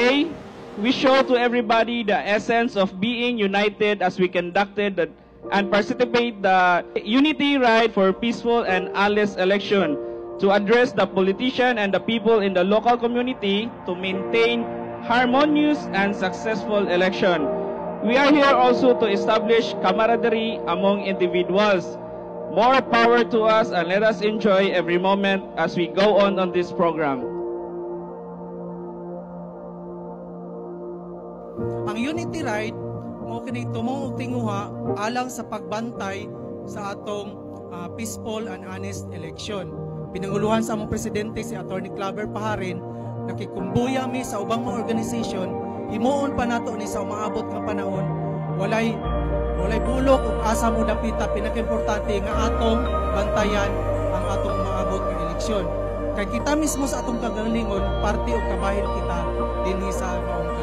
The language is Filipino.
Today, we show to everybody the essence of being united as we conducted and participate the unity ride for peaceful and honest election to address the politician and the people in the local community to maintain harmonious and successful election. We are here also to establish camaraderie among individuals. More power to us, and let us enjoy every moment as we go on this program. Ang Unity Ride mo kini tumong tinguha alang sa pagbantay sa atong peaceful and honest election. Pinanguluhan sa among presidente si Attorney Claver Paharin, nakikumbuya mi sa ubang mga organisasyon, himuon pa nato ni sa umaabot nga panahon, walay bulok ug asa mo dapita, pinakaimportante nga atong bantayan ang atong umaabot nga eleksyon. Kay kita mismo sa atong kagalingon, parte og kabahin kita dinhi sa maong